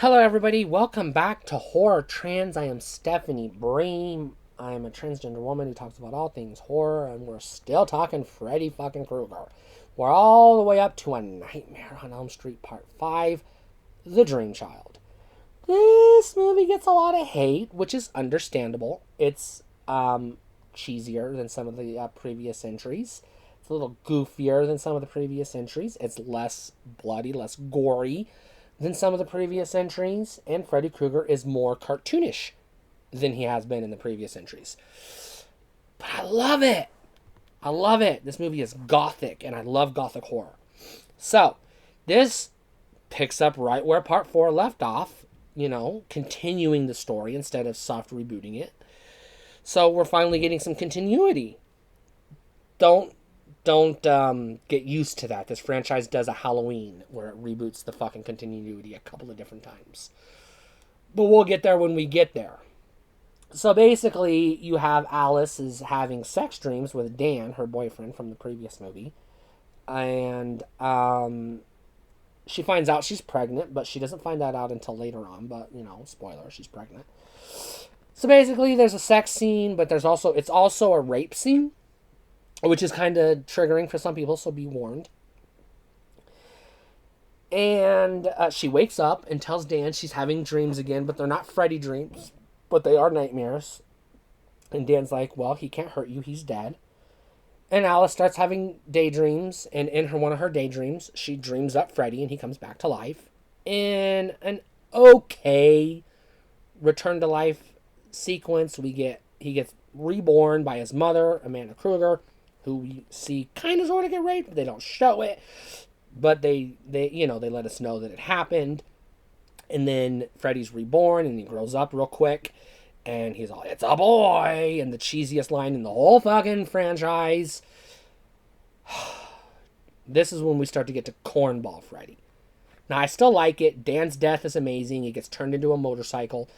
Hello, everybody. Welcome back to Horror Trans. I am Stephanie Bream. I am a transgender woman who talks about all things horror, and we're still talking Freddy fucking Krueger. We're all the way up to A Nightmare on Elm Street Part 5, The Dream Child. This movie gets a lot of hate, which is understandable. It's cheesier than some of the previous entries. It's a little goofier than some of the previous entries. It's less bloody, less gory than some of the previous entries, and Freddy Krueger is more cartoonish than he has been in the previous entries. But I love it. I love it. This movie is gothic, and I love gothic horror. So, this picks up right where part 4 left off, continuing the story instead of soft rebooting it. So, we're finally getting some continuity. Don't get used to that. This franchise does a Halloween where it reboots the fucking continuity a couple of different times. But we'll get there when we get there. So basically, you have Alice is having sex dreams with Dan, her boyfriend from the previous movie. And she finds out she's pregnant, but she doesn't find that out until later on. But, spoiler, she's pregnant. So basically, there's a sex scene, but it's also a rape scene, which is kind of triggering for some people, so be warned. And she wakes up and tells Dan she's having dreams again, but they're not Freddy dreams, but they are nightmares. And Dan's like, well, he can't hurt you, he's dead. And Alice starts having daydreams, and in one of her daydreams, she dreams up Freddy, and he comes back to life. In an okay return to life sequence, he gets reborn by his mother, Amanda Krueger, who we see kind of sort of get raped. They don't show it, but they let us know that it happened. And then Freddy's reborn, and he grows up real quick, and he's all, "It's a boy," and the cheesiest line in the whole fucking franchise. This is when we start to get to Cornball Freddy. Now, I still like it. Dan's death is amazing. He gets turned into a motorcycle.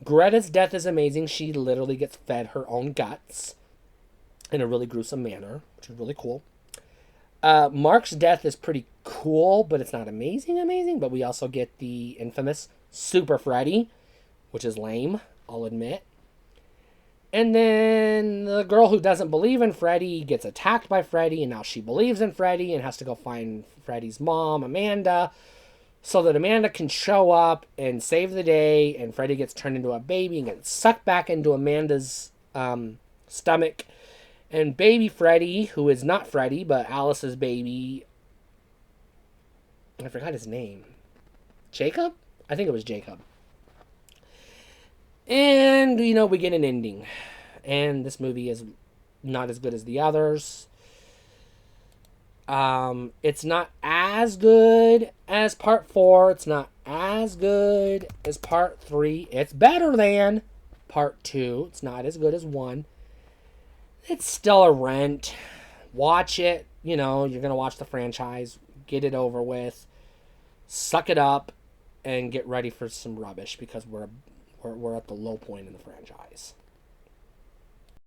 Greta's death is amazing. She literally gets fed her own guts in a really gruesome manner, which is really cool. Mark's death is pretty cool, but it's not amazing. But we also get the infamous Super Freddy, which is lame, I'll admit. And then the girl who doesn't believe in Freddy gets attacked by Freddy, and now she believes in Freddy and has to go find Freddy's mom, Amanda, so that Amanda can show up and save the day, and Freddy gets turned into a baby and gets sucked back into Amanda's stomach. And baby Freddy, who is not Freddy, but Alice's baby, I forgot his name. Jacob? I think it was Jacob. And, we get an ending. And this movie is not as good as the others. It's not as good as part 4. It's not as good as part 3. It's better than part 2. It's not as good as 1. It's still a rent. Watch it. You're going to watch the franchise. Get it over with. Suck it up. And get ready for some rubbish, because we're at the low point in the franchise.